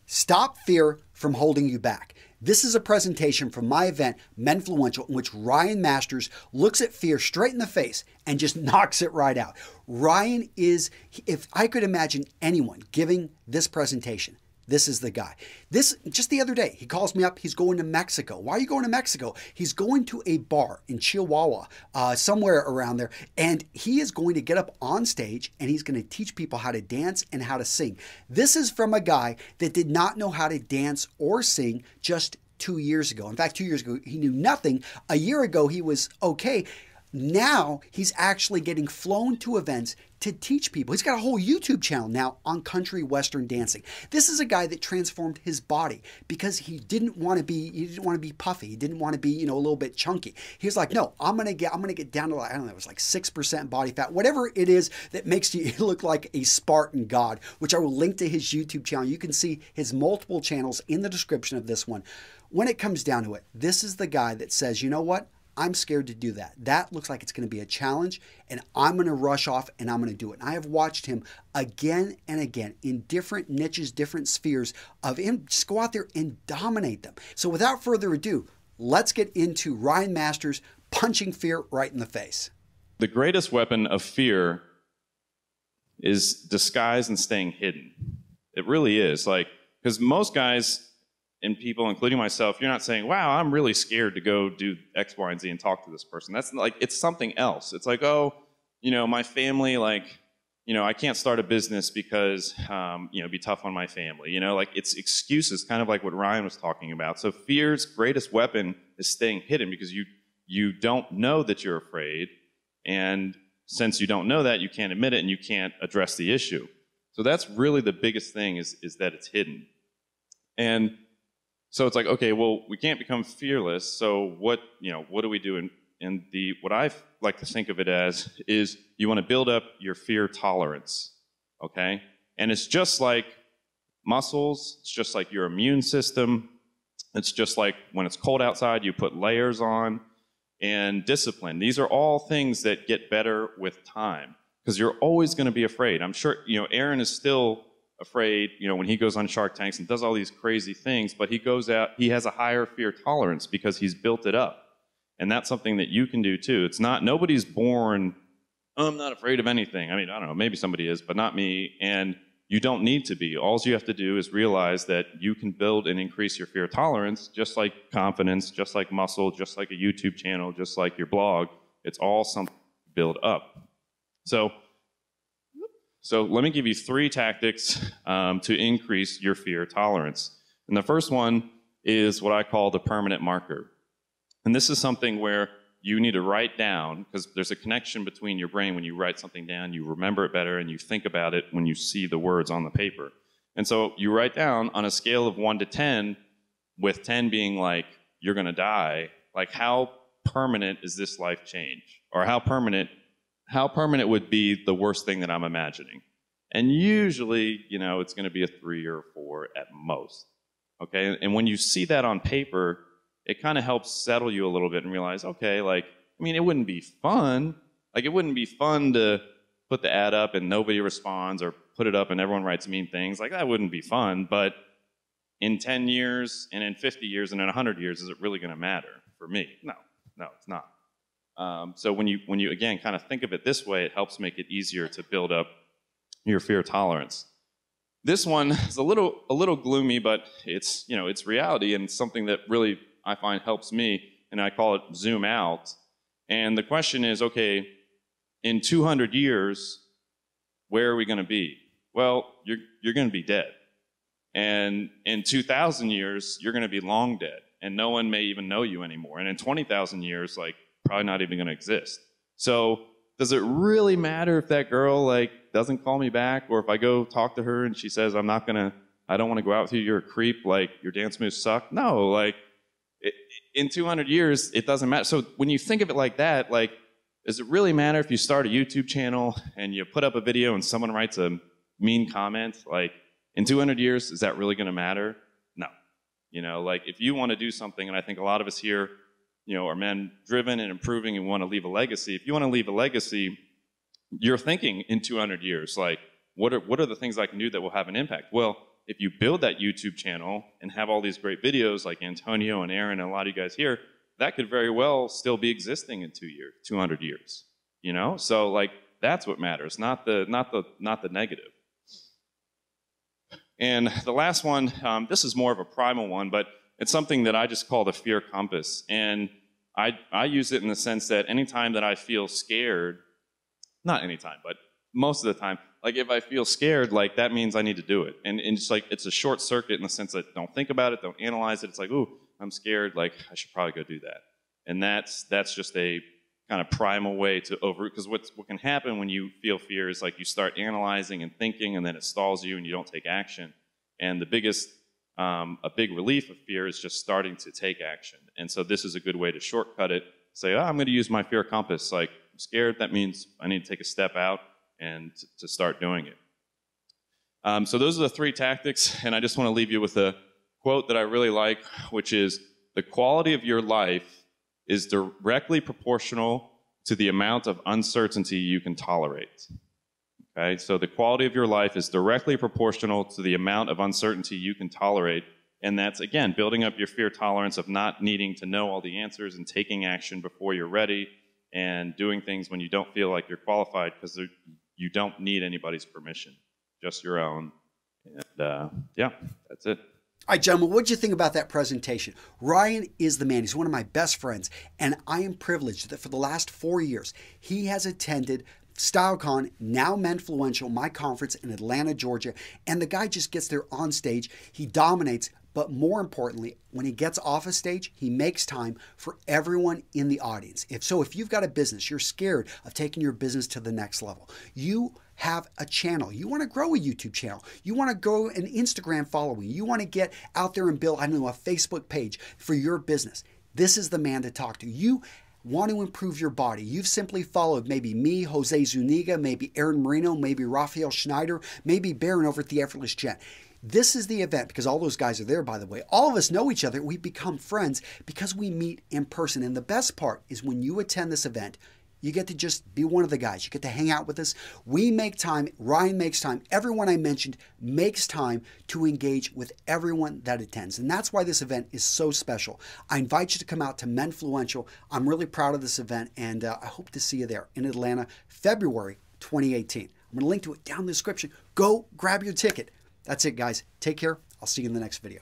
Stop fear from holding you back. This is a presentation from my event, Menfluential, in which Ryan Masters looks at fear straight in the face and just knocks it right out. Ryan is, if I could imagine anyone giving this presentation, this is the guy. Just the other day, he calls me up. He's going to Mexico. Why are you going to Mexico? He's going to a bar in Chihuahua, somewhere around there. And he is going to get up on stage and he's going to teach people how to dance and how to sing. This is from a guy that did not know how to dance or sing just 2 years ago. In fact, 2 years ago, he knew nothing. A year ago, he was okay. Now he's actually getting flown to events to teach people. He's got a whole YouTube channel now on country western dancing. This is a guy that transformed his body because he didn't want to be puffy. He didn't want to be, a little bit chunky. He was like, no, I'm gonna get down to, I don't know, it was like 6% body fat, whatever it is that makes you look like a Spartan god, which I will link to his YouTube channel. You can see his multiple channels in the description of this one. When it comes down to it, this is the guy that says, you know what? I'm scared to do that. That looks like it's going to be a challenge, and I'm going to rush off and I'm going to do it. And I have watched him again and again in different niches, different spheres of him just go out there and dominate them. So without further ado, let's get into Ryan Masters punching fear right in the face. The greatest weapon of fear is disguise and staying hidden. It really is. Because most guys and people, including myself, you're not saying, wow, I'm really scared to go do X, Y, and Z and talk to this person. That's it's something else. It's like, oh, my family, I can't start a business because, be tough on my family. It's excuses, kind of like what Ryan was talking about. So fear's greatest weapon is staying hidden because you don't know that you're afraid. And since you don't know that, you can't admit it and you can't address the issue. So that's really the biggest thing is that it's hidden. And so it's like, okay, well, we can't become fearless. So what do we do? And what I like to think of it as is you want to build up your fear tolerance, okay? And it's just like muscles. It's just like your immune system. It's just like when it's cold outside, you put layers on. And discipline. These are all things that get better with time because you're always going to be afraid. I'm sure, Aaron is still afraid, when he goes on Shark Tanks and does all these crazy things, but he goes out, he has a higher fear tolerance because he's built it up. And that's something that you can do too. It's not, nobody's born, oh, I'm not afraid of anything. I mean, I don't know, maybe somebody is, but not me. And you don't need to be. All you have to do is realize that you can build and increase your fear tolerance, just like confidence, just like muscle, just like a YouTube channel, just like your blog. It's all something to build up. So let me give you 3 tactics to increase your fear tolerance. And the first one is what I call the permanent marker. And this is something where you need to write down, because there's a connection between your brain when you write something down, you remember it better, and you think about it when you see the words on the paper. And so you write down on a scale of 1 to 10, with 10 being like, you're going to die, how permanent is this life change? Or how permanent would be the worst thing that I'm imagining? And usually, it's going to be a 3 or a 4 at most. Okay? And when you see that on paper, it kind of helps settle you a little bit and realize, okay, it wouldn't be fun. It wouldn't be fun to put the ad up and nobody responds, or put it up and everyone writes mean things. That wouldn't be fun. But in 10 years and in 50 years and in 100 years, is it really going to matter for me? No, it's not. So when you again kind of think of it this way, it helps make it easier to build up your fear tolerance. This one is a little gloomy, but it's reality, and it's something that really I find helps me, and I call it zoom out. And the question is, okay, in 200 years, where are we going to be? Well, you're going to be dead. And in 2,000 years, you're going to be long dead, and no one may even know you anymore. And in 20,000 years, probably not even going to exist. So does it really matter if that girl doesn't call me back, or if I go talk to her and she says I don't want to go out with you, you're a creep, your dance moves suck? No, in 200 years it doesn't matter. So when you think of it like that, does it really matter if you start a YouTube channel and you put up a video and someone writes a mean comment? In 200 years, is that really going to matter? No. If you want to do something, and I think a lot of us here are men driven and improving and want to leave a legacy. If you want to leave a legacy, you're thinking in 200 years, what are the things I can do that will have an impact? Well, if you build that YouTube channel and have all these great videos like Antonio and Aaron and a lot of you guys here, that could very well still be existing in 2 years, 200 years, you know? So like, that's what matters, not the negative. And the last one, this is more of a primal one, but it's something that I just call the fear compass. And I use it in the sense that anytime that I feel scared, not anytime, but most of the time, like if I feel scared, like that means I need to do it. And it's like, it's a short circuit in the sense that don't think about it, don't analyze it. It's like, ooh, I'm scared, like I should probably go do that. And that's just a kind of primal way to because what can happen when you feel fear is like you start analyzing and thinking, and then it stalls you and you don't take action. And the biggest, a big relief of fear is just starting to take action. And so this is a good way to shortcut it. Say, oh, I'm going to use my fear compass. Like, I'm scared, that means I need to take a step out and to start doing it. So those are the 3 tactics, and I just want to leave you with a quote that I really like, which is, the quality of your life is directly proportional to the amount of uncertainty you can tolerate. Okay, so the quality of your life is directly proportional to the amount of uncertainty you can tolerate, and that's, again, building up your fear tolerance of not needing to know all the answers and taking action before you're ready and doing things when you don't feel like you're qualified, because you don't need anybody's permission, just your own. And yeah, that's it. All right, gentlemen, what did you think about that presentation? Ryan is the man. He's one of my best friends, and I am privileged that for the last 4 years, he has attended StyleCon, now Menfluential, my conference in Atlanta, Georgia, and the guy just gets there on stage. He dominates, but more importantly, when he gets off a stage, he makes time for everyone in the audience. If you've got a business, you're scared of taking your business to the next level, you have a channel, you want to grow a YouTube channel, you want to grow an Instagram following, you want to get out there and build, I don't know, a Facebook page for your business, this is the man to talk to. You want to improve your body. You've simply followed maybe me, Jose Zuniga, maybe Aaron Marino, maybe Raphael Schneider, maybe Baron over at the Effortless Jet. This is the event, because all those guys are there, by the way. All of us know each other. We become friends because we meet in person. And the best part is when you attend this event, you get to just be one of the guys. You get to hang out with us. We make time. Ryan makes time. Everyone I mentioned makes time to engage with everyone that attends. And that's why this event is so special. I invite you to come out to Menfluential. I'm really proud of this event, and I hope to see you there in Atlanta, February 2018. I'm going to link to it down in the description. Go grab your ticket. That's it, guys. Take care. I'll see you in the next video.